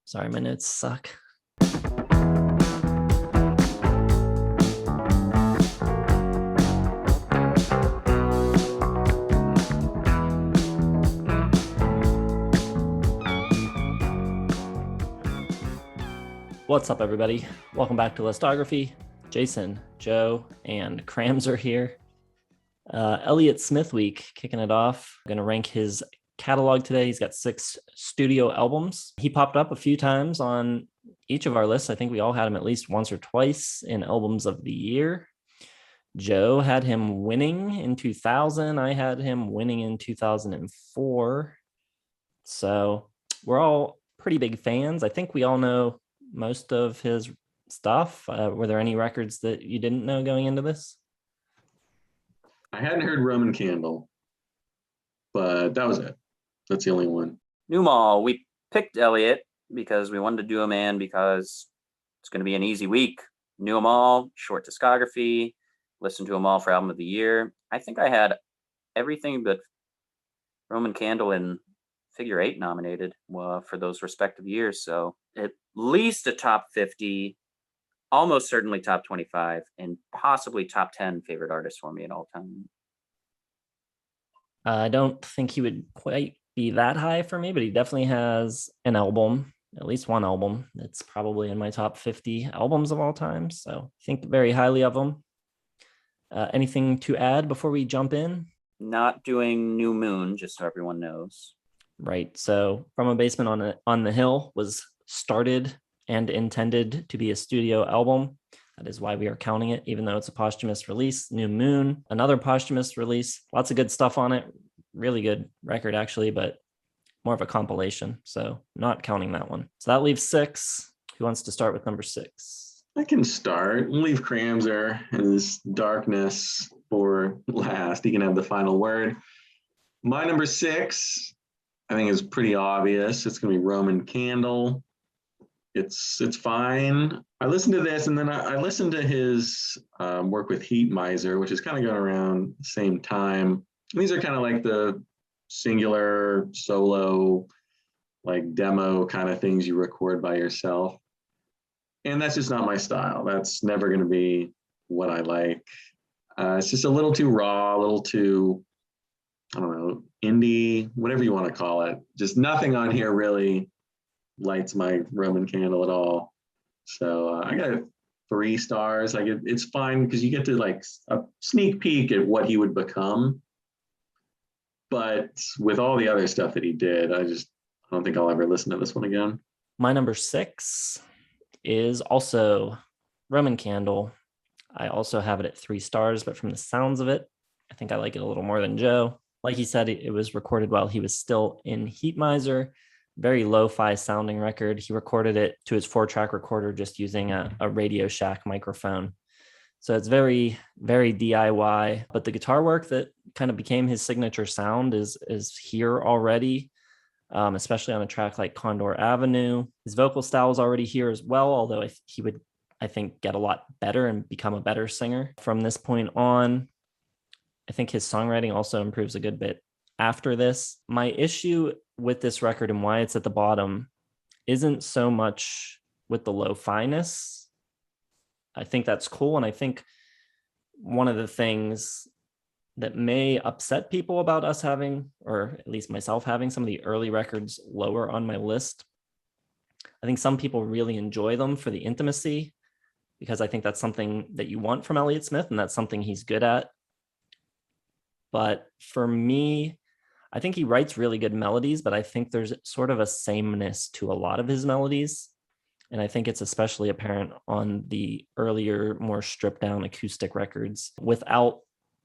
Sorry, my notes suck. What's up, everybody? Welcome back to Listography. Jason, Joe, and Crams are here. Elliott Smith week, kicking it off. I'm going to rank his catalog today. He's got 6 studio albums. He popped up a few times on each of our lists. I think we all had him at least once or twice in albums of the year. Joe had him winning in 2000. I had him winning in 2004. So we're all pretty big fans. I think we all know most of his stuff. Were there any records that you didn't know going into this? I hadn't heard Roman Candle, but that was it. That's the only one. Newmall, we picked Elliott because we wanted to do him in because it's going to be an easy week. Knew them all, short discography, listened to them all for album of the year. I think I had everything but Roman Candle and Figure 8 nominated for those respective years. So at least a top 50, almost certainly top 25, and possibly top 10 favorite artists for me at all time. I don't think he would quite be that high for me, but he definitely has an album, at least one album that's probably in my top 50 albums of all time. So I think very highly of him. Anything to add before we jump in? Not doing New Moon, just so everyone knows. Right. So From a Basement on the Hill was started and intended to be a studio album. That is why we are counting it, even though it's a posthumous release. New Moon, another posthumous release. Lots of good stuff on it. Really good record, actually, but more of a compilation. So not counting that one. So that leaves 6. Who wants to start with number 6? I can start. We'll leave Cramser and this darkness for last. He can have the final word. My number 6, I think, is pretty obvious. It's going to be Roman Candle. It's fine. I listened to this, and then I listened to his work with Heat Miser, which is kind of going around the same time. These are kind of like the singular solo, like demo kind of things you record by yourself. And that's just not my style. That's never going to be what I like. It's just a little too raw, a little too, I don't know, indie, whatever you want to call it. Just nothing on here really lights my Roman Candle at all. So I got 3 stars. Like it's fine because you get to like a sneak peek at what he would become. But with all the other stuff that he did, I don't think I'll ever listen to this one again. My number 6 is also Roman Candle. I also have it at 3 stars, but from the sounds of it, I think I like it a little more than Joe. Like he said, it was recorded while he was still in Heat Miser. Very lo-fi sounding record. He recorded it to his 4-track recorder just using a Radio Shack microphone. So it's very, very DIY, but the guitar work that kind of became his signature sound is here already, especially on a track like Condor Avenue. His vocal style is already here as well, although he would, I think, get a lot better and become a better singer from this point on. I think his songwriting also improves a good bit after this. My issue with this record and why it's at the bottom isn't so much with the lo-fi-ness. I think that's cool. And I think one of the things that may upset people about us having, or at least myself having, some of the early records lower on my list, I think some people really enjoy them for the intimacy, because I think that's something that you want from Elliott Smith, and that's something he's good at. But for me, I think he writes really good melodies, but I think there's sort of a sameness to a lot of his melodies. And I think it's especially apparent on the earlier, more stripped down acoustic records. Without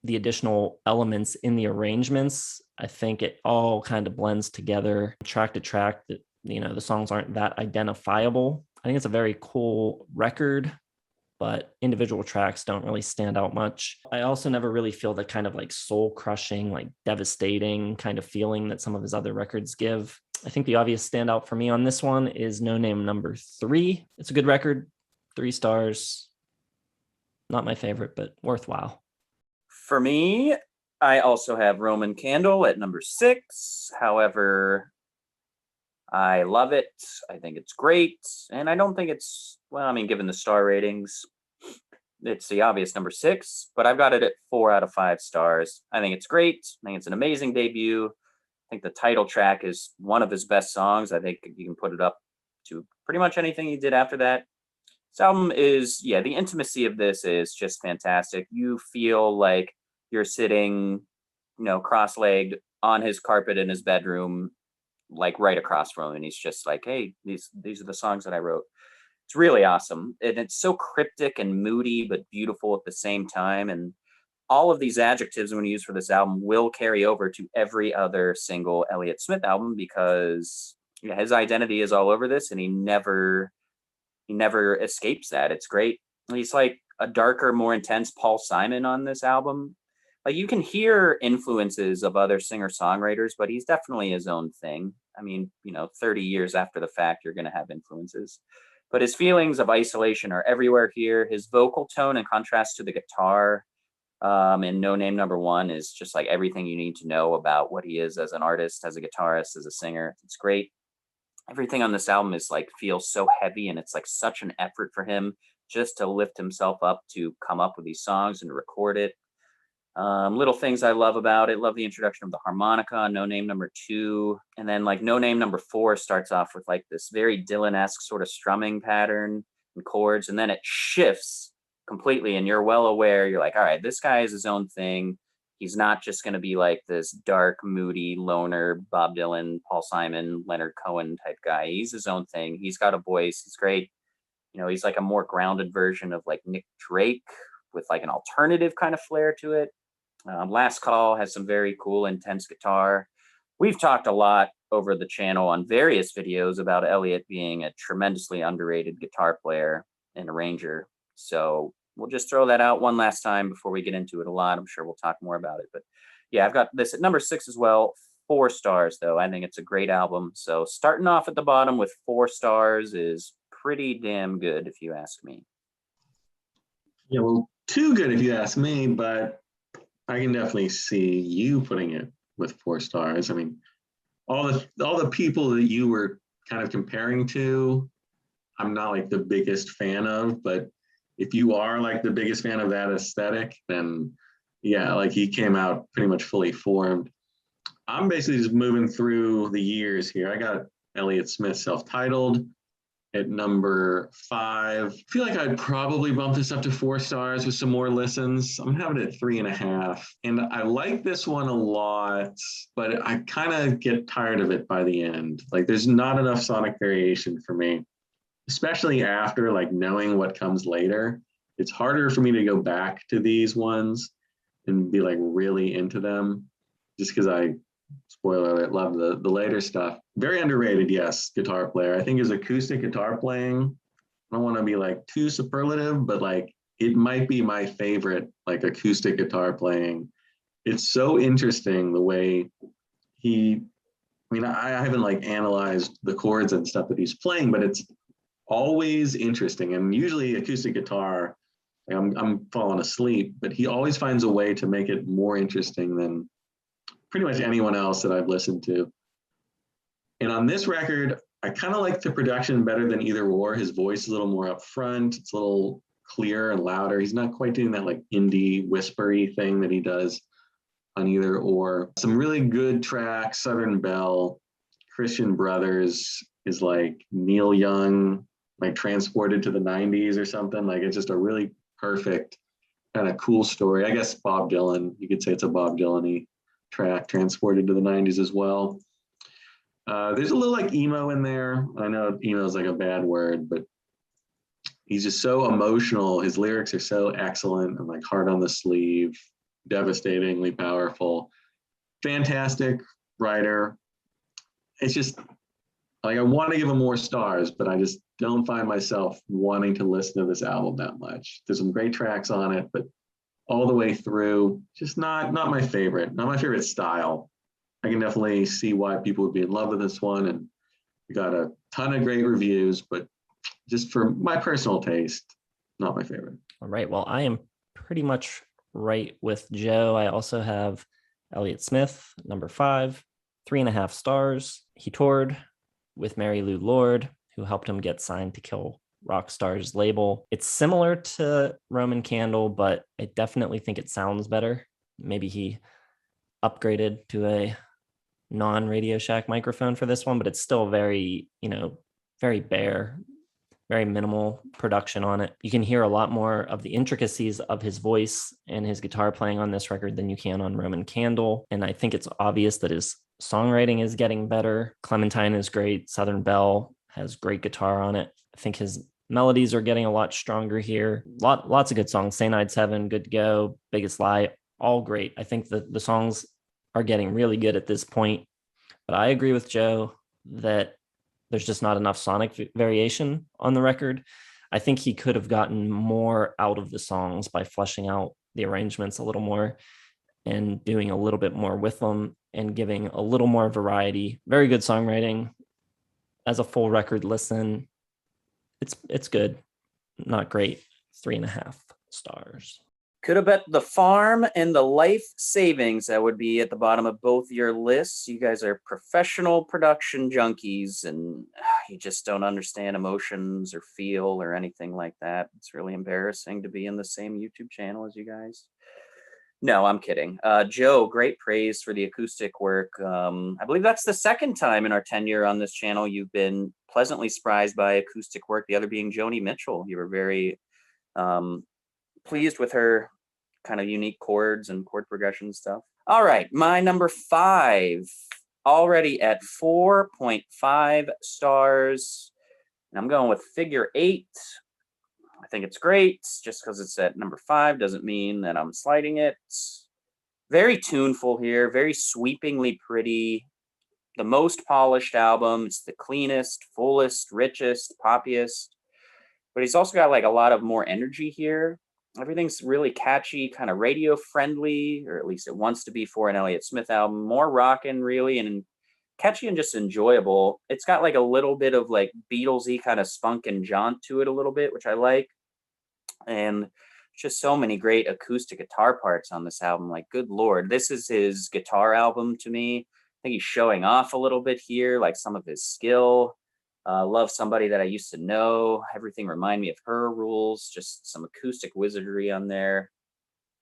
the additional elements in the arrangements, I think it all kind of blends together track to track, that, the songs aren't that identifiable. I think it's a very cool record, but individual tracks don't really stand out much. I also never really feel the kind of like soul crushing, like devastating kind of feeling that some of his other records give. I think the obvious standout for me on this one is No Name number 3. It's a good record, 3 stars. Not my favorite, but worthwhile. For me, I also have Roman Candle at number 6. However, I love it. I think it's great. And I don't think it's, well, I mean, given the star ratings, it's the obvious number 6, but I've got it at 4 out of 5 stars. I think it's great. I think it's an amazing debut. I think the title track is one of his best songs. I think you can put it up to pretty much anything he did after that. This album is, yeah, the intimacy of this is just fantastic. You feel like you're sitting, cross-legged on his carpet in his bedroom, like right across from him, and he's just like, hey, these are the songs that I wrote. It's really awesome, and it's so cryptic and moody but beautiful at the same time. And all of these adjectives I'm going to use for this album will carry over to every other single Elliott Smith album, because his identity is all over this, and he never escapes that. It's great. He's like a darker, more intense Paul Simon on this album. Like, you can hear influences of other singer-songwriters, but he's definitely his own thing. I mean, 30 years after the fact, you're going to have influences. But his feelings of isolation are everywhere here. His vocal tone, in contrast to the guitar in No Name Number 1, is just like everything you need to know about what he is as an artist, as a guitarist, as a singer. It's great. Everything on this album is like, feels so heavy, and it's like such an effort for him just to lift himself up to come up with these songs and to record it. Little things I love about it. Love the introduction of the harmonica on No Name Number 2. And then like No Name Number 4 starts off with like this very Dylan-esque sort of strumming pattern and chords. And then it shifts completely, and you're well aware. You're like, all right, this guy is his own thing. He's not just going to be like this dark, moody, loner, Bob Dylan, Paul Simon, Leonard Cohen type guy. He's his own thing. He's got a voice. He's great. He's like a more grounded version of like Nick Drake with like an alternative kind of flair to it. Last Call has some very cool, intense guitar. We've talked a lot over the channel on various videos about Elliott being a tremendously underrated guitar player and arranger. So we'll just throw that out one last time before we get into it a lot. I'm sure we'll talk more about it. But yeah, I've got this at number 6 as well. 4 stars, though. I think it's a great album. So starting off at the bottom with 4 stars is pretty damn good, if you ask me. Yeah, well, too good if you ask me, but I can definitely see you putting it with 4 stars. I mean, all the people that you were kind of comparing to, I'm not like the biggest fan of, but if you are like the biggest fan of that aesthetic, then yeah, like he came out pretty much fully formed. I'm basically just moving through the years here. I got Elliott Smith self-titled at number 5. I feel like I'd probably bump this up to 4 stars with some more listens. I'm having it at 3.5. And I like this one a lot, but I kind of get tired of it by the end. Like, there's not enough sonic variation for me, especially after like knowing what comes later. It's harder for me to go back to these ones and be like really into them, just because I, spoiler alert, love the later stuff. Very underrated, yes, guitar player. I think his acoustic guitar playing, I don't want to be like too superlative, but like it might be my favorite like acoustic guitar playing. It's so interesting the way I haven't like analyzed the chords and stuff that he's playing, but it's always interesting. And usually acoustic guitar, like I'm falling asleep, but he always finds a way to make it more interesting than pretty much anyone else that I've listened to. And on this record, I kind of like the production better than Either Or. His voice is a little more upfront. It's a little clearer and louder. He's not quite doing that like indie whispery thing that he does on Either Or. Some really good tracks. Southern Belle, Christian Brothers is like Neil Young, like transported to the 90s or something. Like, it's just a really perfect kind of cool story. I guess Bob Dylan, you could say it's a Bob Dylan-y track transported to the 90s as well. There's a little like emo in there. I know emo is like a bad word, but he's just so emotional. His lyrics are so excellent and like hard on the sleeve, devastatingly powerful. Fantastic writer. It's just like, I want to give him more stars, but I just don't find myself wanting to listen to this album that much. There's some great tracks on it, but all the way through, just not my favorite, not my favorite style. I can definitely see why people would be in love with this one, and we got a ton of great reviews, but just for my personal taste, not my favorite. All right. Well, I am pretty much right with Joe. I also have Elliott Smith, number 5, 3.5 stars. He toured with Mary Lou Lord, who helped him get signed to Kill Rock Star's label. It's similar to Roman Candle, but I definitely think it sounds better. Maybe he upgraded to a non-Radio Shack microphone for this one, but it's still very, very bare, very minimal production on it. You can hear a lot more of the intricacies of his voice and his guitar playing on this record than you can on Roman Candle. And I think it's obvious that his songwriting is getting better. Clementine is great. Southern Belle has great guitar on it. I think his melodies are getting a lot stronger here. Lots of good songs. St. I'd 7, Good to Go, Biggest Lie, all great. I think the songs are getting really good at this point. But I agree with Joe that there's just not enough sonic variation on the record. I think he could have gotten more out of the songs by fleshing out the arrangements a little more and doing a little bit more with them and giving a little more variety. Very good songwriting. As a full record listen, it's good, not great. 3.5 stars. Could have bet the farm and the life savings that would be at the bottom of both your lists. You guys are professional production junkies and you just don't understand emotions or feel or anything like that. It's really embarrassing to be in the same YouTube channel as you guys. No, I'm kidding. Joe, great praise for the acoustic work. I believe that's the second time in our tenure on this channel you've been pleasantly surprised by acoustic work, the other being Joni Mitchell. You were very pleased with her kind of unique chords and chord progression stuff. All right, my number 5, already at 4.5 stars. And I'm going with Figure 8. I think it's great. Just because it's at number 5 doesn't mean that I'm sliding it. Very tuneful here, very sweepingly pretty. The most polished album. It's the cleanest, fullest, richest, poppiest. But he's also got like a lot of more energy here. Everything's really catchy, kind of radio friendly, or at least it wants to be for an Elliott Smith album. More rockin' really, and catchy and just enjoyable. It's got like a little bit of like Beatlesy kind of spunk and jaunt to it a little bit, which I like. And just so many great acoustic guitar parts on this album. Like, good Lord, this is his guitar album to me. I think he's showing off a little bit here, like some of his skill. Love Somebody That I Used to Know. Everything Remind Me of Her rules. Just some acoustic wizardry on there.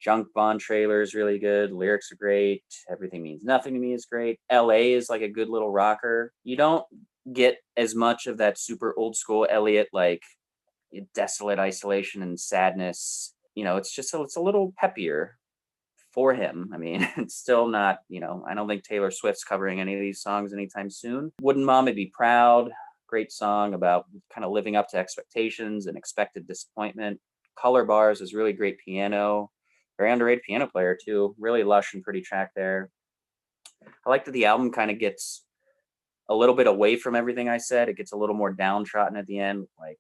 Junk Bond trailer is really good. Lyrics are great. Everything Means Nothing to Me is great. LA is like a good little rocker. You don't get as much of that super old school Elliott, like desolate isolation and sadness. It's a little peppier for him. I mean, it's still not, I don't think Taylor Swift's covering any of these songs anytime soon. Wouldn't Mommy Be Proud? Great song about kind of living up to expectations and expected disappointment. Color Bars is really great piano. Very underrated piano player too. Really lush and pretty track there. I like that the album kind of gets a little bit away from everything I said. It gets a little more downtrodden at the end, like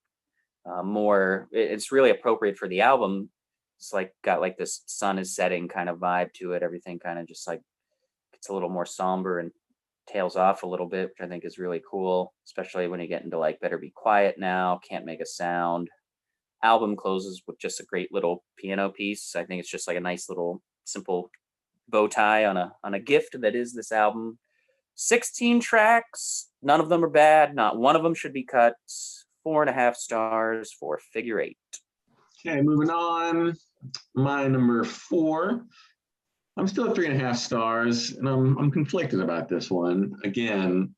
it's really appropriate for the album. It's like got like this sun is setting kind of vibe to it. Everything kind of just like gets a little more somber and tails off a little bit, which I think is really cool, especially when you get into like Better Be Quiet Now, Can't Make a Sound. Album closes with just a great little piano piece. I think it's just like a nice little simple bow tie on a gift that is this album. 16 tracks, none of them are bad, not one of them should be cut. 4.5 stars for Figure 8. Okay, moving on. My number 4. I'm still at 3.5 stars, and I'm conflicted about this one. Again,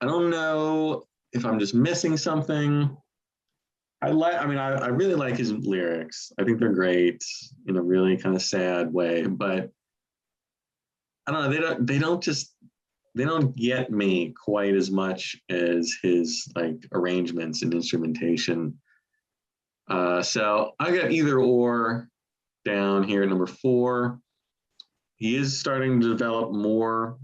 I don't know if I'm just missing something. I really like his lyrics. I think they're great in a really kind of sad way, but I don't know. They don't get me quite as much as his like arrangements and instrumentation. So I got Either Or down here at number 4. He is starting to develop more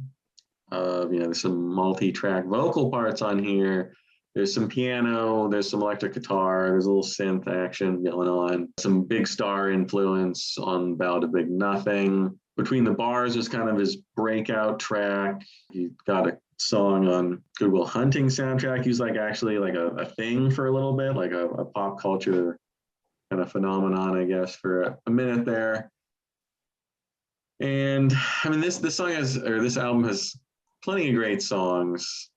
there's some multi-track vocal parts on here. There's some piano, there's some electric guitar, there's a little synth action going on. Some Big Star influence on Ballad of Big Nothing. Between the Bars is kind of his breakout track. He got a song on Good Will Hunting soundtrack. He was like actually like a thing for a little bit, like a pop culture kind of phenomenon, I guess, for a minute there. And I mean, this album has plenty of great songs.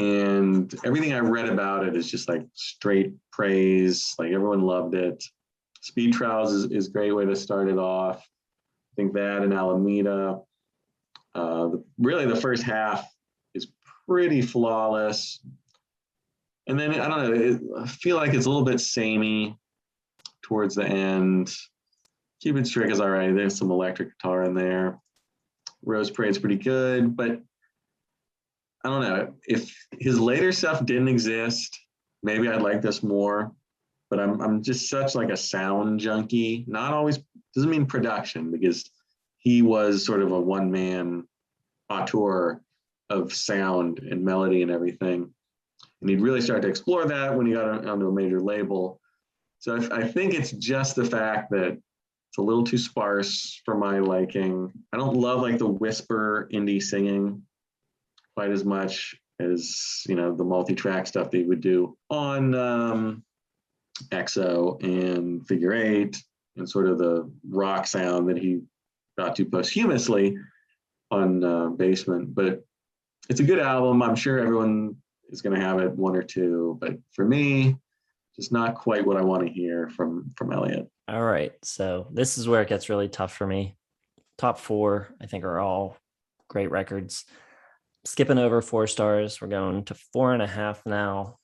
And everything I read about it is just like straight praise. Like everyone loved it. Speed Trials is a great way to start it off. I think that and Alameda. Really, the first half is pretty flawless. And then, I don't know, I feel like it's a little bit samey towards the end. Cupid's Trick is all right. There's some electric guitar in there. Rose Parade's pretty good, but I don't know. If his later stuff didn't exist, maybe I'd like this more. But I'm just such like a sound junkie. Not always, doesn't mean production, because he was sort of a one-man auteur of sound and melody and everything. And he'd really start to explore that when he got onto a major label. So I think it's just the fact that it's a little too sparse for my liking. I don't love like the whisper indie singing quite as much as, you know, the multi-track stuff they would do on XO and Figure Eight, and sort of the rock sound that he got to posthumously on Basement. But it's a good album. I'm sure everyone is going to have it, one or two, but for me, just not quite what I want to hear from Elliott. All right, so this is where it gets really tough for me. Top four, I think, are all great records. Skipping over 4 stars, we're going to 4.5 now.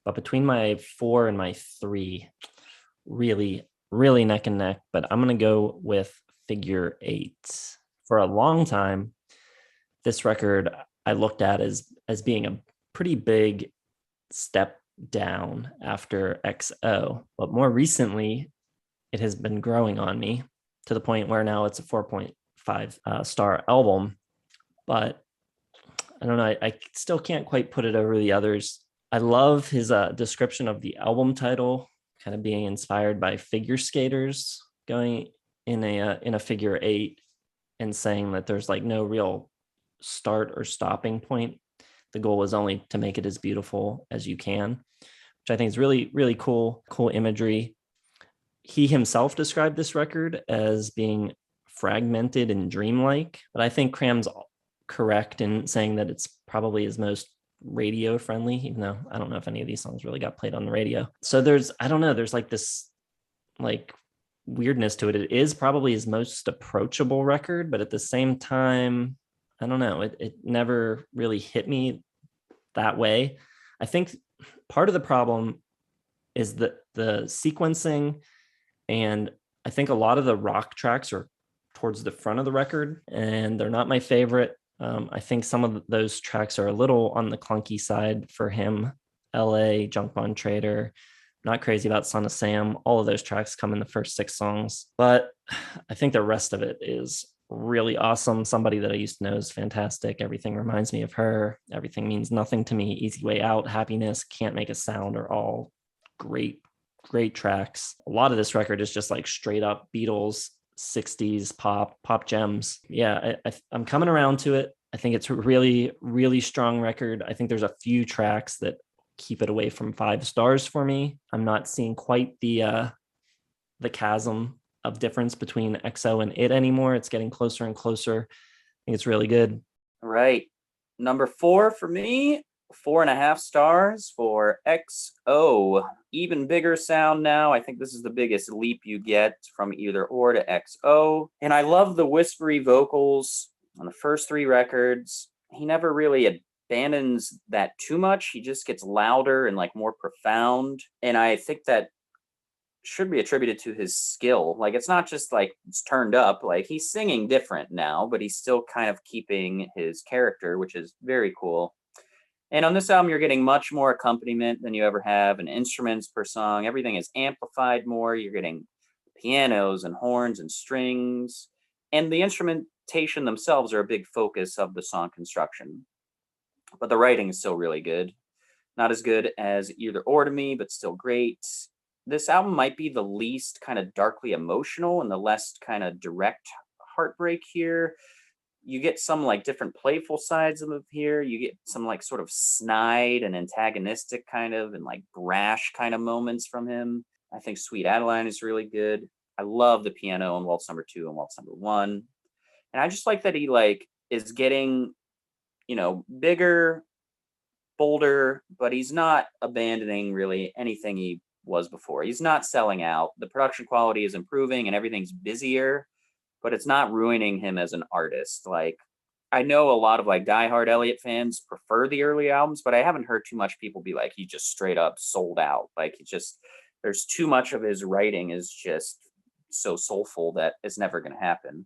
But between my 4 and my 3, really, really neck and neck. But I'm going to go with Figure Eight. For a long time, this record I looked at as being a pretty big step down after XO. But more recently, it has been growing on me to the point where now it's a 4.5 star album. But I don't know, I still can't quite put it over the others. I love his description of the album title, kind of being inspired by figure skaters going in a figure eight and saying that there's like no real start or stopping point. The goal is only to make it as beautiful as you can, which I think is really, really cool imagery. He himself described this record as being fragmented and dreamlike, but I think Cram's correct in saying that it's probably his most radio friendly, even though I don't know if any of these songs really got played on the radio. So there's like this like weirdness to it. It is probably his most approachable record, but at the same time, I don't know, it never really hit me that way. I think part of the problem is that the sequencing, and I think a lot of the rock tracks are towards the front of the record, and they're not my favorite. I think some of those tracks are a little on the clunky side for him. LA, Junk Bond Trader, not crazy about Son of Sam. All of those tracks come in the first 6 songs, but I think the rest of it is really awesome. Somebody that I used to know is fantastic. Everything reminds me of her. Everything means nothing to me. Easy Way Out, Happiness, Can't Make a Sound are all great tracks. A lot of this record is just like straight up Beatles 60s pop gems. Yeah, I'm coming around to it. I think it's a really, really strong record. I think there's a few tracks that keep it away from 5 stars for me. I'm not seeing quite the chasm of difference between XO and it anymore. It's getting closer and closer. I think it's really good. All right. Number 4 for me, 4.5 stars for XO. Even bigger sound now. I think this is the biggest leap you get from either or to XO. And I love the whispery vocals on the first 3 records. He never really abandons that too much. He just gets louder and like more profound. And I think that should be attributed to his skill. Like, it's not just like it's turned up, like he's singing different now, but he's still kind of keeping his character, which is very cool. And on this album, you're getting much more accompaniment than you ever have, and instruments per song. Everything is amplified more. You're getting pianos and horns and strings, and the instrumentation themselves are a big focus of the song construction. But the writing is still really good. Not as good as Either Or to me, but still great. This album might be the least kind of darkly emotional and the less kind of direct heartbreak here. You get some like different playful sides of him here. You get some like sort of snide and antagonistic kind of and like brash kind of moments from him. I think Sweet Adeline is really good. I love the piano on Waltz Number 2 and Waltz Number 1. And I just like that he like is getting, you know, bigger, bolder, but he's not abandoning really anything he was before. He's not selling out. The production quality is improving and everything's busier, but it's not ruining him as an artist. Like, I know a lot of like diehard Elliott fans prefer the early albums, but I haven't heard too much people be like, he just straight up sold out. Like, he just, there's too much of his writing is just so soulful that it's never going to happen.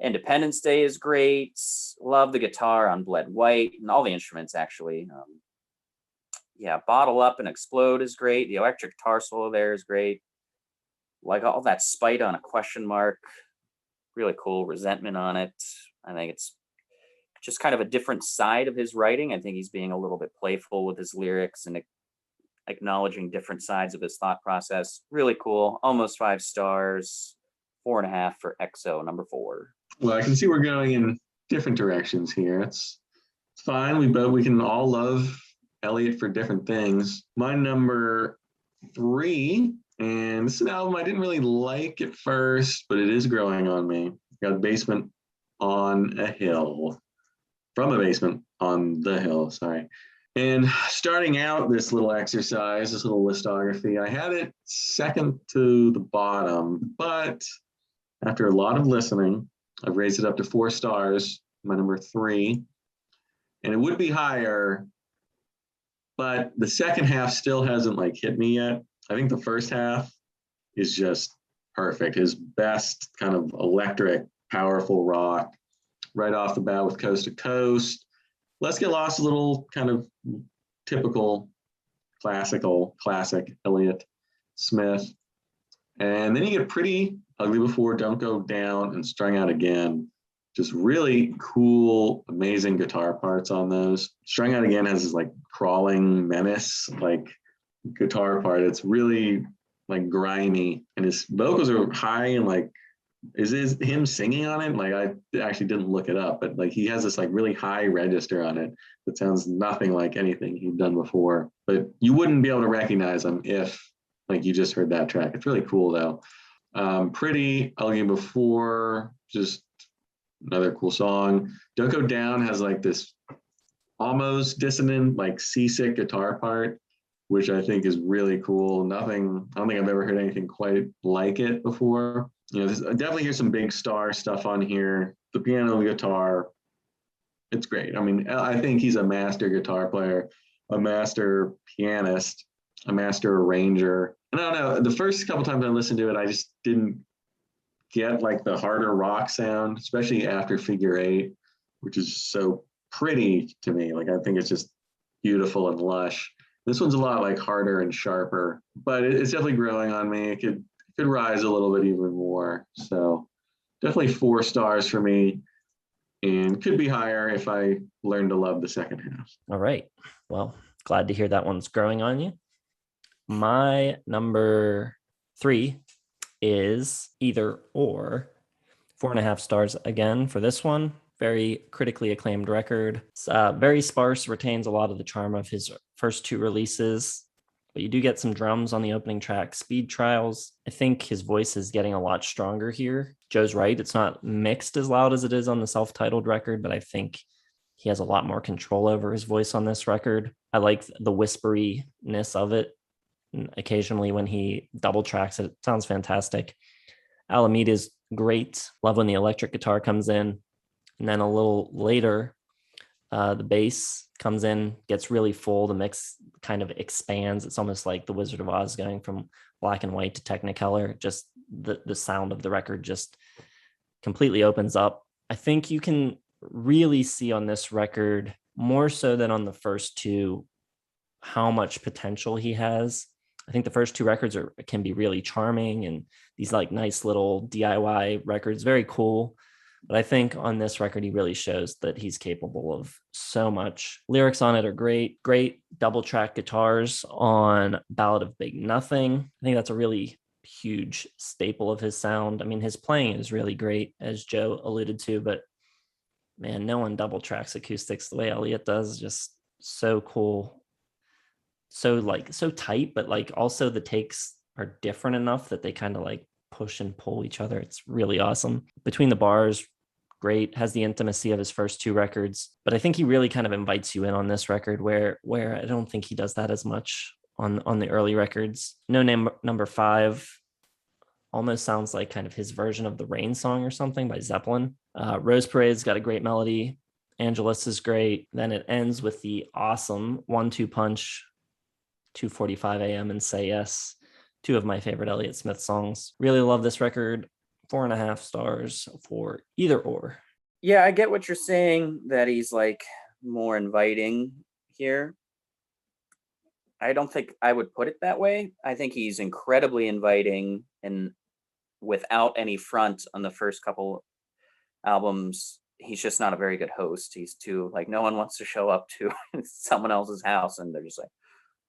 Independence Day is great. Love the guitar on Bled White and all the instruments, actually. Yeah, Bottle Up and Explode is great. The electric guitar solo there is great. Like all that spite on a question mark. Really cool. Resentment on it. I think it's just kind of a different side of his writing. I think he's being a little bit playful with his lyrics and acknowledging different sides of his thought process. Really cool. Almost 5 stars. 4.5 for EXO, number 4. Well, I can see we're going in different directions here. It's fine. We can all love Elliott for different things. My number 3, and this is an album I didn't really like at first, but it is growing on me. Got Basement on a Hill. From a Basement on the Hill, sorry. And starting out this little exercise, this little listography, I had it second to the bottom, but after a lot of listening, I've raised it up to 4 stars, my number 3. And it would be higher, but the second half still hasn't like hit me yet. I think the first half is just perfect. His best kind of electric, powerful rock right off the bat with Coast to Coast. Let's Get Lost, a little kind of typical classic Elliott Smith. And then you get Pretty Ugly Before, Don't Go Down, and Strung Out Again. Just really cool, amazing guitar parts on those. Strung Out Again has this like crawling menace, like guitar part. It's really like grimy, and his vocals are high and like, is him singing on it? Like, I actually didn't look it up, but like he has this like really high register on it that sounds nothing like anything he'd done before. But you wouldn't be able to recognize him if like you just heard that track. It's really cool though. Pretty Ugly Before, just another cool song. Don't Go Down has like this almost dissonant, like seasick guitar part, which I think is really cool. I don't think I've ever heard anything quite like it before. You know, I definitely hear some big star stuff on here. The piano, the guitar, it's great. I mean, I think he's a master guitar player, a master pianist, a master arranger. And I don't know, the first couple times I listened to it, I just didn't get like the harder rock sound, especially after Figure 8, which is so pretty to me. Like, I think it's just beautiful and lush. This one's a lot like harder and sharper, but it's definitely growing on me. It could rise a little bit even more. So definitely 4 stars for me, and could be higher if I learn to love the second half. All right. Well, glad to hear that one's growing on you. My number 3 is Either Or. 4.5 stars again for this one. Very critically acclaimed record. It's very sparse, retains a lot of the charm of his first 2 releases, but you do get some drums on the opening track, Speed Trials. I think his voice is getting a lot stronger here. Joe's right, it's not mixed as loud as it is on the self-titled record, but I think he has a lot more control over his voice on this record. I like the whisperiness of it. And occasionally when he double tracks it, it sounds fantastic. Alameda is great. Love when the electric guitar comes in. And then a little later, the bass comes in, gets really full. The mix kind of expands. It's almost like the Wizard of Oz going from black and white to Technicolor. Just the sound of the record just completely opens up. I think you can really see on this record, more so than on the first 2, how much potential he has. I think the first 2 records can be really charming, and these like nice little DIY records, very cool. But I think on this record, he really shows that he's capable of so much. Lyrics on it are great. Great double track guitars on Ballad of Big Nothing. I think that's a really huge staple of his sound. I mean, his playing is really great, as Joe alluded to, but man, no one double tracks acoustics the way Elliott does. Just so cool. So tight, but like also the takes are different enough that they kind of like push and pull each other. It's really awesome. Between the Bars, great, has the intimacy of his first two records, but I think he really kind of invites you in on this record where I don't think he does that as much on the early records. No Name number 5 almost sounds like kind of his version of the Rain Song or something by Zeppelin. Rose Parade's got a great melody. Angelus is great. Then it ends with the awesome 1-2 punch, 2:45 a.m. and Say Yes, two of my favorite Elliott Smith songs. Really love this record. 4.5 stars for either or. Yeah, I get what you're saying, that he's like more inviting here. I don't think I would put it that way. I think he's incredibly inviting, and without any front on the first couple albums, he's just not a very good host. He's too, like, no one wants to show up to someone else's house and they're just like,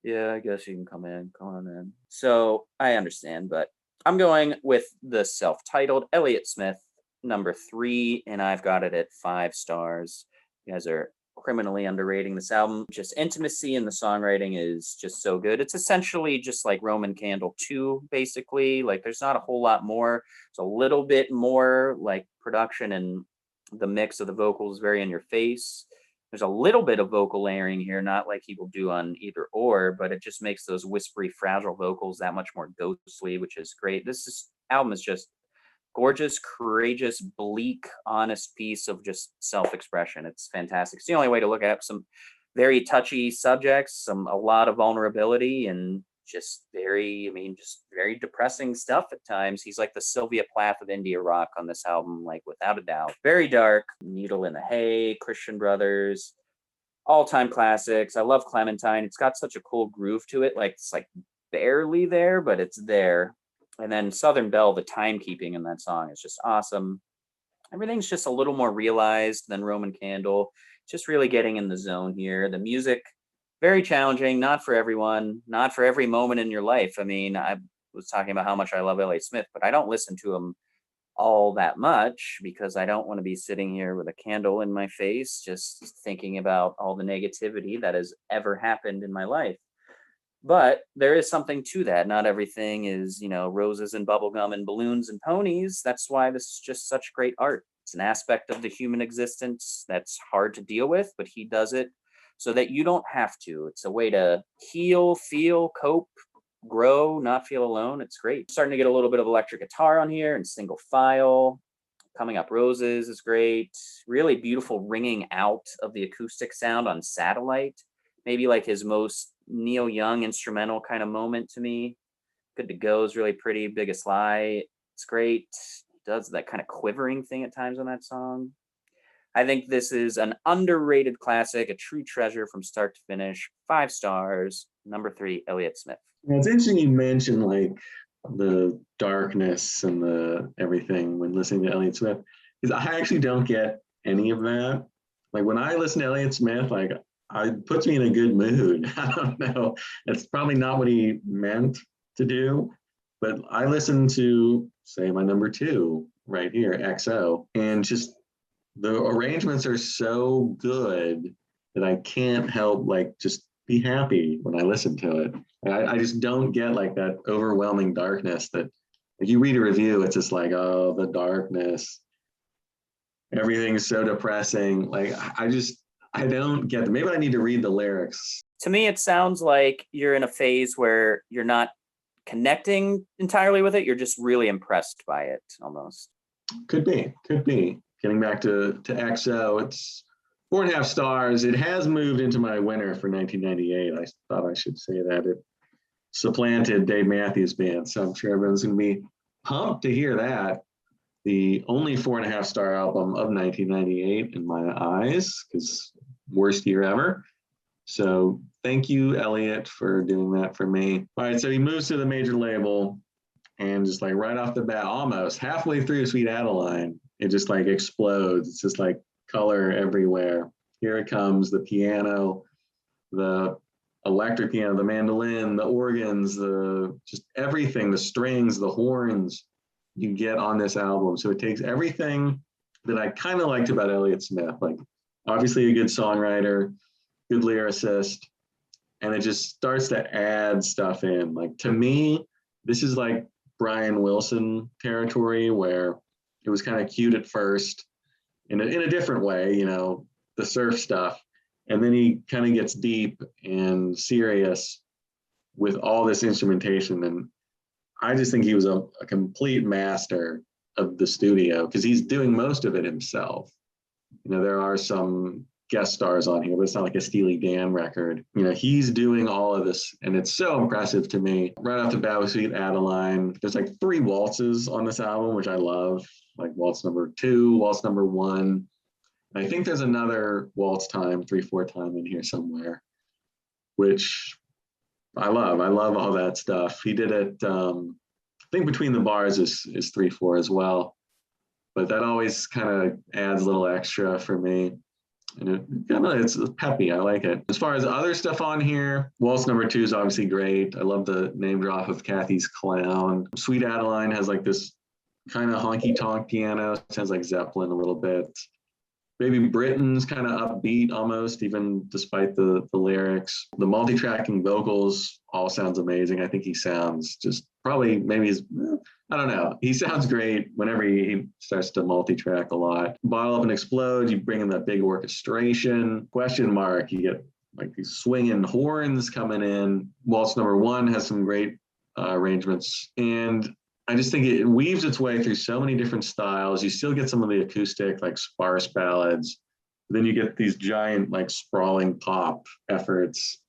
yeah, I guess you can come on in. So I understand, but I'm going with the self-titled Elliott Smith, number 3, and I've got it at 5 stars. You guys are criminally underrating this album. Just intimacy in the songwriting is just so good. It's essentially just like Roman Candle 2, basically. Like, there's not a whole lot more. It's a little bit more like production, and the mix of the vocals very in your face. There's a little bit of vocal layering here, not like he will do on either or, but it just makes those whispery, fragile vocals that much more ghostly, which is great. Album is just gorgeous, courageous, bleak, honest piece of just self-expression. It's fantastic. It's the only way to look at some very touchy subjects, a lot of vulnerability, and just very depressing stuff at times. He's like the Sylvia Plath of indie rock on this album, like, without a doubt. Very dark. Needle in the Hay, Christian Brothers, all-time classics. I love Clementine. It's got such a cool groove to it. Like, it's like barely there, but it's there. And then Southern Belle, the timekeeping in that song is just awesome. Everything's just a little more realized than Roman Candle. Just really getting in the zone here. The music, very challenging, not for everyone, not for every moment in your life. I mean, I was talking about how much I love Elliott Smith, but I don't listen to him all that much because I don't want to be sitting here with a candle in my face, just thinking about all the negativity that has ever happened in my life. But there is something to that. Not everything is, roses and bubblegum and balloons and ponies. That's why this is just such great art. It's an aspect of the human existence that's hard to deal with, but he does it so that you don't have to. It's a way to heal, feel, cope, grow, not feel alone. It's great. Starting to get a little bit of electric guitar on here and single file. Coming Up Roses is great. Really beautiful ringing out of the acoustic sound on Satellite. Maybe like his most Neil Young instrumental kind of moment to me. Good to Go is really pretty. Biggest Lie, it's great. He does that kind of quivering thing at times on that song. I think this is an underrated classic, a true treasure from start to finish. 5 stars. Number 3, Elliott Smith. It's interesting you mentioned like the darkness and the everything when listening to Elliott Smith, because I actually don't get any of that. Like, when I listen to Elliott Smith, like, it puts me in a good mood. I don't know. It's probably not what he meant to do, but I listen to, say, my number 2 right here, XO, and just the arrangements are so good that I can't help like just be happy when I listen to it. I just don't get like that overwhelming darkness that if you read a review, it's just like, oh, the darkness. Everything's so depressing. Like, I don't get it. Maybe I need to read the lyrics. To me, it sounds like you're in a phase where you're not connecting entirely with it. You're just really impressed by it almost. Could be. Getting back to XO, it's 4.5 stars. It has moved into my winner for 1998. I thought I should say that. It supplanted Dave Matthews Band, so I'm sure everyone's going to be pumped to hear that. The only 4.5 star album of 1998 in my eyes, because worst year ever. So thank you, Elliott, for doing that for me. All right, so he moves to the major label, and just like right off the bat, almost halfway through Sweet Adeline, it just like explodes. It's just like color everywhere. Here it comes, the piano, the electric piano, the mandolin, the organs, just everything, the strings, the horns you get on this album. So it takes everything that I kind of liked about Elliott Smith, like obviously a good songwriter, good lyricist, and it just starts to add stuff in. Like, to me, this is like Brian Wilson territory, where it was kind of cute at first, in a different way, you know, the surf stuff. And then he kind of gets deep and serious with all this instrumentation. And I just think he was a complete master of the studio because he's doing most of it himself. You know, there are some guest stars on here, but it's not like a Steely Dan record. You know, he's doing all of this, and it's so impressive to me. Right off the bat with Sweet Adeline, there's like 3 waltzes on this album, which I love, like waltz number 2, waltz number 1. And I think there's another waltz time, 3/4 time in here somewhere, which I love. I love all that stuff. He did it, I think Between the Bars is 3/4 as well. But that always kind of adds a little extra for me. And it's peppy. I like it. As far as other stuff on here, waltz number 2 is obviously great. I love the name drop of Kathy's Clown. Sweet Adeline has like this kind of honky tonk piano. Sounds like Zeppelin a little bit. Baby Britain's kind of upbeat almost, even despite the lyrics. The multi-tracking vocals all sounds amazing. I think he sounds just probably maybe he's, I don't know. He sounds great whenever he starts to multi-track a lot. Bottle Up and Explode, you bring in that big orchestration. Question Mark, you get like these swinging horns coming in. Waltz number 1 has some great arrangements. And I just think it weaves its way through so many different styles. You still get some of the acoustic, like sparse ballads. Then you get these giant, like sprawling pop efforts.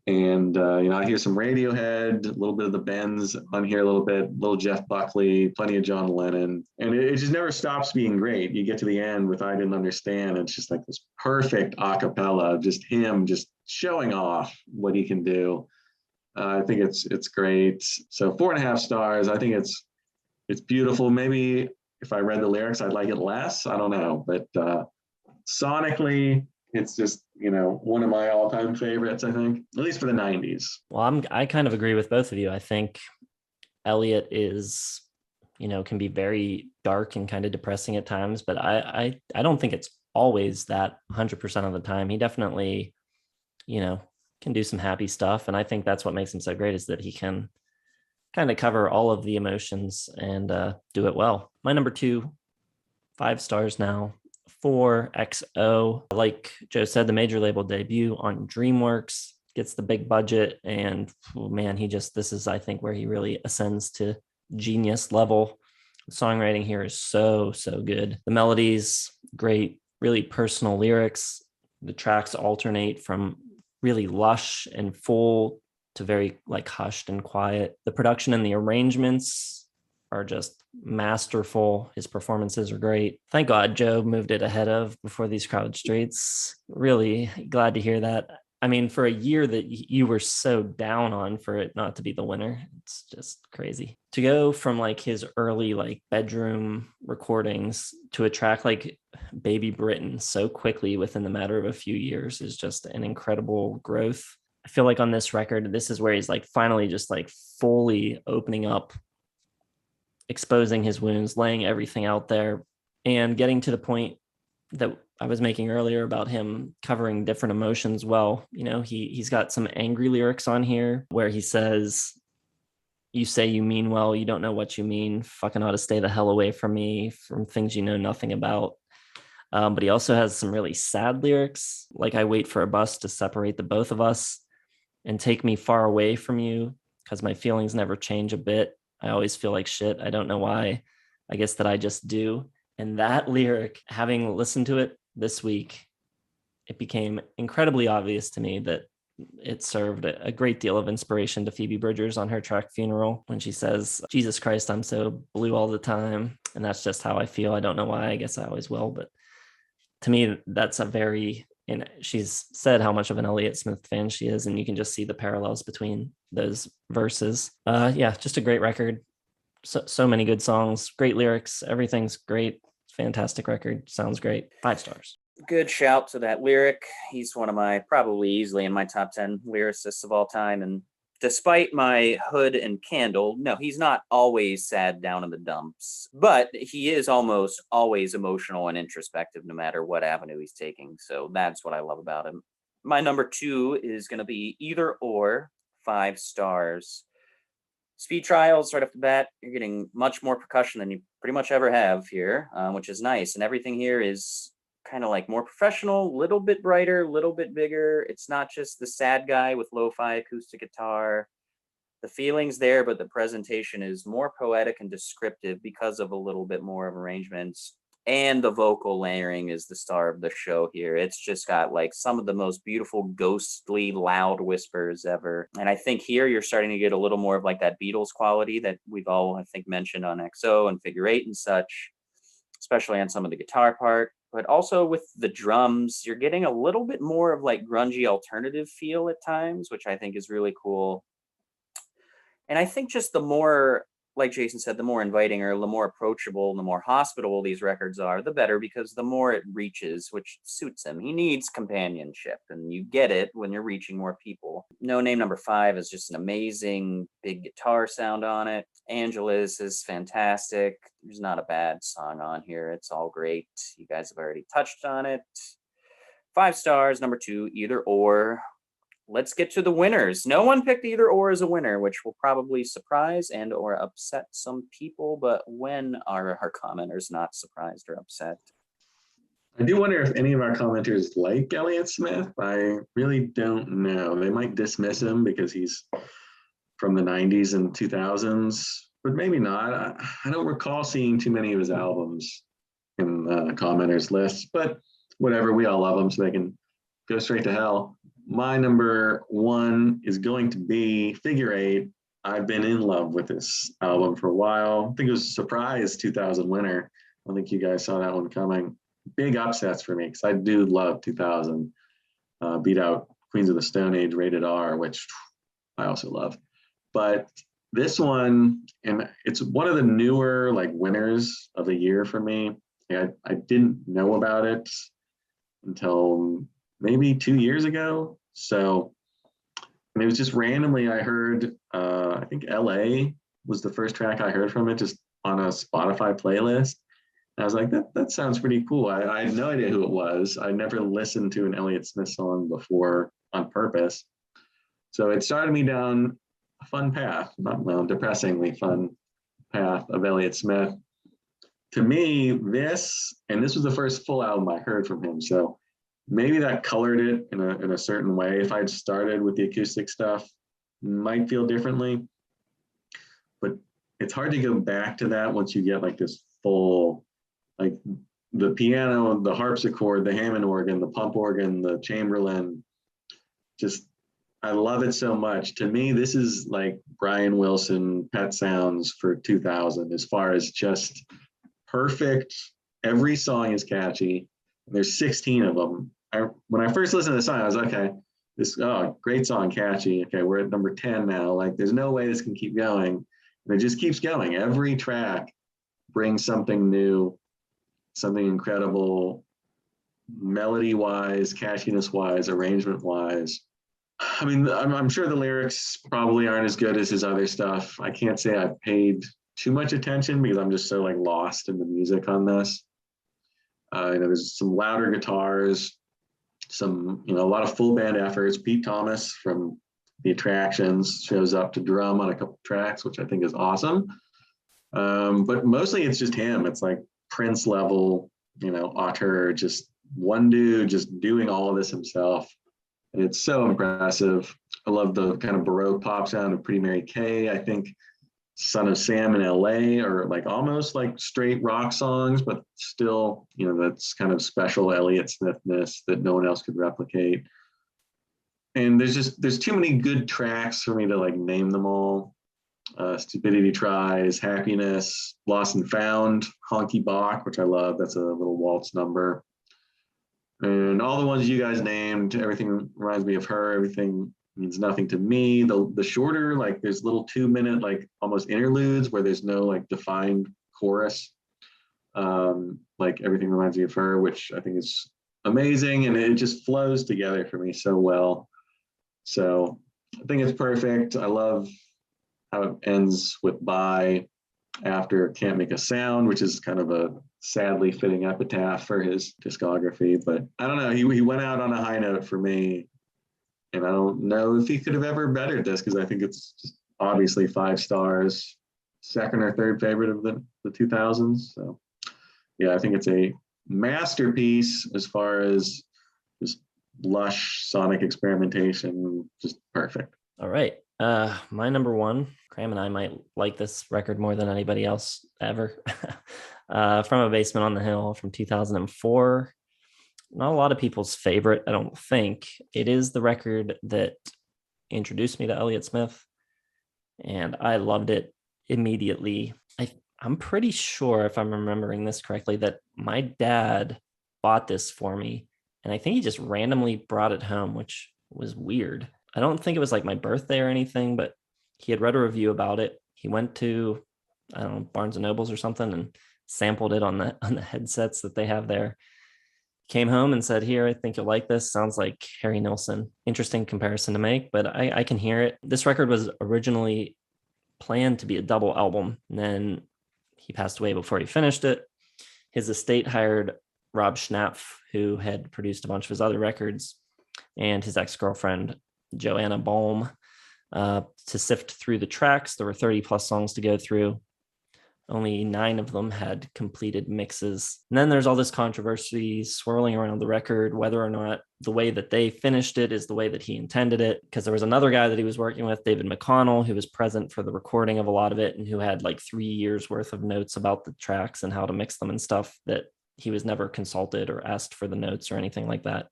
And, you know, I hear some Radiohead, a little bit of the Bends on here, a little Jeff Buckley, plenty of John Lennon. And it just never stops being great. You get to the end with I Didn't Understand. It's just like this perfect a cappella, just him just showing off what he can do. I think it's great. So 4.5 stars. I think it's beautiful. Maybe if I read the lyrics, I'd like it less. I don't know, but sonically, it's just, you know, one of my all-time favorites. I think, at least for the '90s. Well, I kind of agree with both of you. I think Elliott is, you know, can be very dark and kind of depressing at times, but I don't think it's always that 100% of the time. He definitely, you know, can do some happy stuff. And I think that's what makes him so great, is that he can kind of cover all of the emotions and do it well. My number 2, 5 stars now, 4XO. Like Joe said, the major label debut on DreamWorks, gets the big budget. And oh man, this is, I think, where he really ascends to genius level. The songwriting here is so good. The melodies, great, really personal lyrics. The tracks alternate from really lush and full to very like hushed and quiet. The production and the arrangements are just masterful. His performances are great. Thank God Joe moved it ahead of Before These Crowded Streets. Really glad to hear that. I mean, for a year that you were so down on for it not to be the winner, it's just crazy. To go from like his early like bedroom recordings to a track like Baby Britain so quickly within the matter of a few years is just an incredible growth. I feel like on this record, this is where he's like finally just like fully opening up, exposing his wounds, laying everything out there, and getting to the point that I was making earlier about him covering different emotions well. You know, he's got some angry lyrics on here where he says, "You say you mean well, you don't know what you mean. Fucking ought to stay the hell away from me, from things you know nothing about." But he also has some really sad lyrics, like "I wait for a bus to separate the both of us and take me far away from you, because my feelings never change a bit. I always feel like shit. I don't know why. I guess that I just do." And that lyric, having listened to it this week, it became incredibly obvious to me that it served a great deal of inspiration to Phoebe Bridgers on her track Funeral, when she says, "Jesus Christ, I'm so blue all the time. And that's just how I feel. I don't know why. I guess I always will." But to me, that's a very, and she's said how much of an Elliott Smith fan she is, and you can just see the parallels between those verses. Yeah, just a great record. So many good songs, great lyrics, everything's great. Fantastic record, sounds great. 5 stars. Good shout to that lyric. He's one of my, probably easily in my top 10 lyricists of all time. And despite my hood and candle, no, he's not always sad down in the dumps, but he is almost always emotional and introspective no matter what avenue he's taking. So that's what I love about him. My number 2 is going to be Either Or, 5 stars. Speed trials right off the bat, you're getting much more percussion than you pretty much ever have here, which is nice. And everything here is kind of like more professional, little bit brighter, little bit bigger. It's not just the sad guy with lo-fi acoustic guitar. The feeling's there, but the presentation is more poetic and descriptive because of a little bit more of arrangements. And the vocal layering is the star of the show here. It's just got like some of the most beautiful, ghostly, loud whispers ever. And I think here you're starting to get a little more of like that Beatles quality that we've all, I think, mentioned on XO and Figure 8 and such, especially on some of the guitar part. But also with the drums, you're getting a little bit more of like grungy alternative feel at times, which I think is really cool. And I think just the more, like Jason said, the more inviting or the more approachable, the more hospitable these records are, the better, because the more it reaches, which suits him. He needs companionship, and you get it when you're reaching more people. No Name number 5 is just an amazing big guitar sound on it. Angela's is fantastic. There's not a bad song on here. It's all great. You guys have already touched on it. 5 stars. Number 2, Either Or. Let's get to the winners. No one picked Either Or as a winner, which will probably surprise and or upset some people. But when are our commenters not surprised or upset? I do wonder if any of our commenters like Elliott Smith. I really don't know. They might dismiss him because he's from the 90s and 2000s, but maybe not. I don't recall seeing too many of his albums in the commenters list, but whatever, we all love him, so they can go straight to hell. My number 1 is going to be Figure 8. I've been in love with this album for a while. I think it was a surprise 2000 winner. I don't think you guys saw that one coming. Big upsets for me because I do love 2000. Beat out Queens of the Stone Age Rated R, which I also love. But this one, and it's one of the newer like winners of the year for me. I didn't know about it until maybe 2 years ago. So, and it was just randomly, I heard, I think LA was the first track I heard from it, just on a Spotify playlist. And I was like, that sounds pretty cool. I had no idea who it was. I never listened to an Elliott Smith song before on purpose. So it started me down a fun path, not well, depressingly fun path of Elliott Smith. To me, this was the first full album I heard from him. So maybe that colored it in a certain way. If I'd started with the acoustic stuff, might feel differently. But it's hard to go back to that once you get like this full, like the piano, the harpsichord, the Hammond organ, the pump organ, the Chamberlin. Just, I love it so much. To me, this is like Brian Wilson, Pet Sounds for 2000, as far as just perfect. Every song is catchy. There's 16 of them. When I first listened to the song, I was like, okay, great song, catchy. Okay, we're at number 10 now. Like, there's no way this can keep going. And it just keeps going. Every track brings something new, something incredible, melody-wise, catchiness-wise, arrangement-wise. I mean, I'm sure the lyrics probably aren't as good as his other stuff. I can't say I've paid too much attention because I'm just so like lost in the music on this. There's some louder guitars, a lot of full band efforts. Pete Thomas from The Attractions shows up to drum on a couple tracks, which I think is awesome. But mostly it's just him. It's like Prince level, auteur, just one dude just doing all of this himself. And it's so impressive. I love the kind of Baroque pop sound of Pretty Mary Kay. I think Son of Sam in LA are like almost like straight rock songs, but still, that's kind of special Elliott Smithness that no one else could replicate. And there's too many good tracks for me to like name them all. Stupidity Tries, Happiness, Lost and Found, Honky Bach, which I love. That's a little waltz number. And all the ones you guys named, Everything Reminds Me of Her, Everything Means Nothing to Me. The shorter, like there's little 2-minute, like almost interludes where there's no like defined chorus. Like Everything Reminds Me of Her, which I think is amazing, and it just flows together for me so well. So I think it's perfect. I love how it ends with Bye after Can't Make a Sound, which is kind of a sadly fitting epitaph for his discography. But I don't know, he went out on a high note for me. And I don't know if he could have ever bettered this because I think it's just obviously 5 stars, second or third favorite of the 2000s. So yeah, I think it's a masterpiece as far as just lush sonic experimentation, just perfect. All right. My number one, Cram and I might like this record more than anybody else ever. From a Basement on the Hill from 2004. Not a lot of people's favorite, I don't think. It is the record that introduced me to Elliott Smith, and I loved it immediately. I'm pretty sure, if I'm remembering this correctly, that my dad bought this for me, and I think he just randomly brought it home, which was weird. I don't think it was like my birthday or anything, but he had read a review about it. He went to, I don't know, Barnes and Nobles or something and sampled it on the headsets that they have there. Came home and said, "Here, I think you'll like this. Sounds like Harry Nilsson." Interesting comparison to make, but I can hear it. This record was originally planned to be a double album, and then he passed away before he finished it. His estate hired Rob Schnapf, who had produced a bunch of his other records, and his ex-girlfriend, Joanna Baum, to sift through the tracks. There were 30 plus songs to go through. Only 9 of them had completed mixes. And then there's all this controversy swirling around the record, whether or not the way that they finished it is the way that he intended it. Because there was another guy that he was working with, David McConnell, who was present for the recording of a lot of it and who had like 3 years worth of notes about the tracks and how to mix them and stuff, that he was never consulted or asked for the notes or anything like that.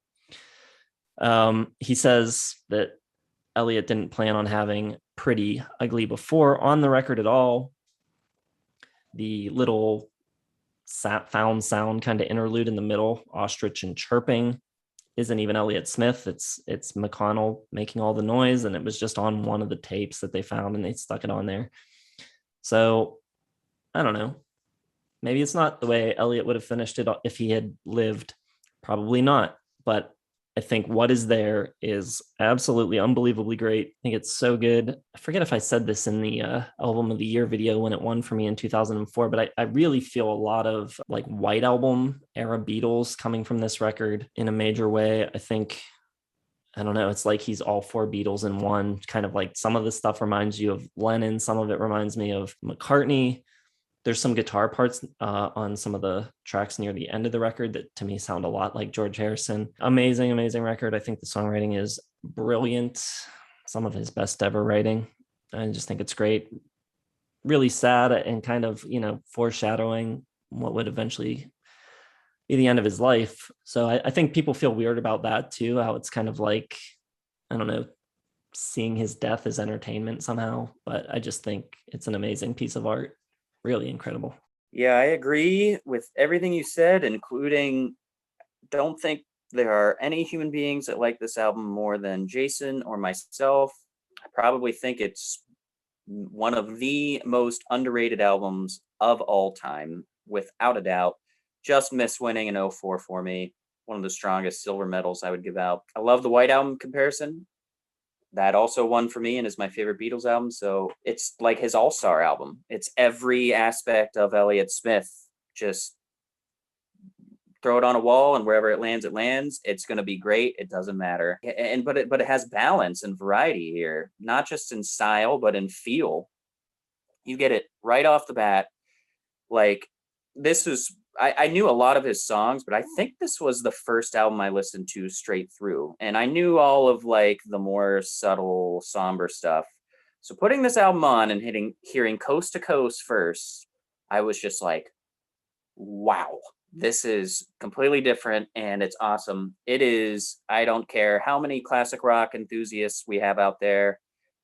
He says that Elliott didn't plan on having Pretty Ugly Before on the record at all. The little found sound kind of interlude in the middle, ostrich and chirping, isn't even Elliott Smith. It's McConnell making all the noise, and it was just on one of the tapes that they found, and they stuck it on there. So I don't know. Maybe it's not the way Elliott would have finished it if he had lived. Probably not. But I think what is there is absolutely unbelievably great. I think it's so good. I forget if I said this in the album of the year video when it won for me in 2004, but I really feel a lot of like White Album era Beatles coming from this record in a major way. I think, I don't know, it's like he's all 4 Beatles in one. Kind of like some of the stuff reminds you of Lennon. Some of it reminds me of McCartney. There's some guitar parts on some of the tracks near the end of the record that to me sound a lot like George Harrison. Amazing, amazing record. I think the songwriting is brilliant. Some of his best ever writing. I just think it's great. Really sad and kind of, foreshadowing what would eventually be the end of his life. So I think people feel weird about that too, how it's kind of like, I don't know, seeing his death as entertainment somehow. But I just think it's an amazing piece of art. Really incredible. Yeah, I agree with everything you said, including don't think there are any human beings that like this album more than Jason or myself. I probably think it's one of the most underrated albums of all time, without a doubt. Just missed winning in 04 for me. One of the strongest silver medals I would give out. I love the White Album comparison. That also won for me and is my favorite Beatles album. So it's like his all-star album. It's every aspect of Elliott Smith. Just throw it on a wall, and wherever it lands. It's going to be great. It doesn't matter. But it has balance and variety here, not just in style, but in feel. You get it right off the bat. Like, this was, I knew a lot of his songs, but I think this was the first album I listened to straight through. And I knew all of like the more subtle, somber stuff. So putting this album on and hearing Coast to Coast first, I was just like, wow, this is completely different and it's awesome. It is, I don't care how many classic rock enthusiasts we have out there,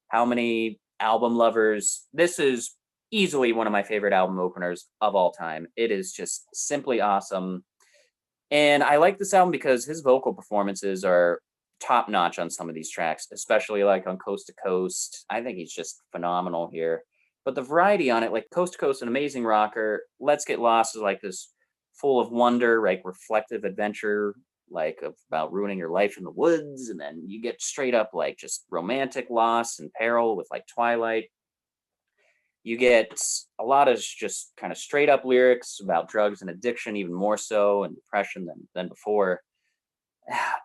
how many album lovers. This is easily one of my favorite album openers of all time. It is just simply awesome. And I like this album because his vocal performances are top notch on some of these tracks, especially like on Coast to Coast. I think he's just phenomenal here. But the variety on it, like Coast to Coast, an amazing rocker. Let's Get Lost is like this full of wonder, like reflective adventure, like about ruining your life in the woods. And then you get straight up like just romantic loss and peril with like Twilight. You get a lot of just kind of straight up lyrics about drugs and addiction, even more so, and depression than before.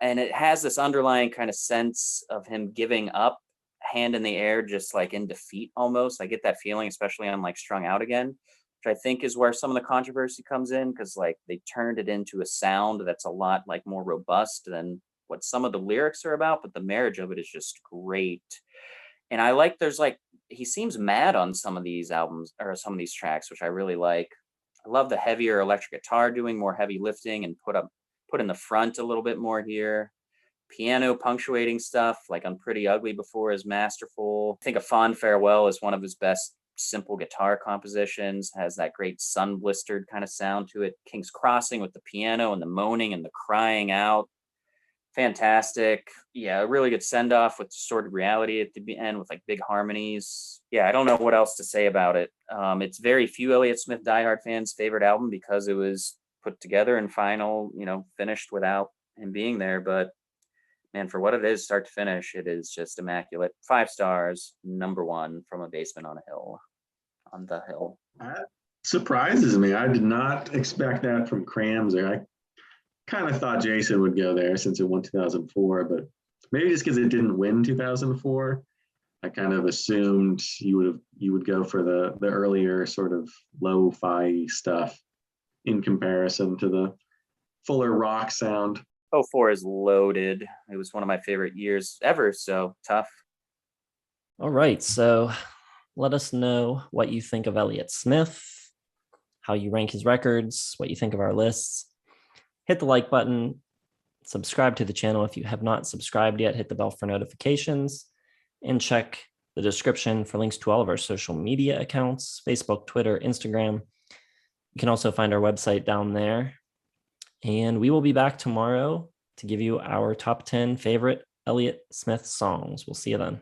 And it has this underlying kind of sense of him giving up, hand in the air, just like in defeat almost. I get that feeling, especially on like Strung Out Again, which I think is where some of the controversy comes in, because like they turned it into a sound that's a lot like more robust than what some of the lyrics are about, but the marriage of it is just great. And I like, there's like, he seems mad on some of these albums or some of these tracks, which I really like. I love the heavier electric guitar doing more heavy lifting and put in the front a little bit more here. Piano punctuating stuff like on Pretty Ugly before is masterful. I think A Fond Farewell is one of his best simple guitar compositions, has that great sun blistered kind of sound to it. King's Crossing with the piano and the moaning and the crying out. Fantastic. Yeah, a really good send off with Distorted Reality at the end with like big harmonies. Yeah, I don't know what else to say about it. It's very few Elliott Smith diehard fans' favorite album because it was put together and finished without him being there. But man, for what it is, start to finish, it is just immaculate. 5 stars, number 1 from a basement on a hill, on the hill. That surprises me. I did not expect that from Cramser. I kind of thought Jason would go there since it won 2004, but maybe just because it didn't win 2004, I kind of assumed you would go for the earlier sort of lo-fi stuff in comparison to the fuller rock sound. 04 is loaded. It was one of my favorite years ever, so tough. All right, so let us know what you think of Elliott Smith, how you rank his records, what you think of our lists. Hit the like button, subscribe to the channel if you have not subscribed yet, hit the bell for notifications, and check the description for links to all of our social media accounts, Facebook, Twitter, Instagram. You can also find our website down there. And we will be back tomorrow to give you our top 10 favorite Elliott Smith songs. We'll see you then.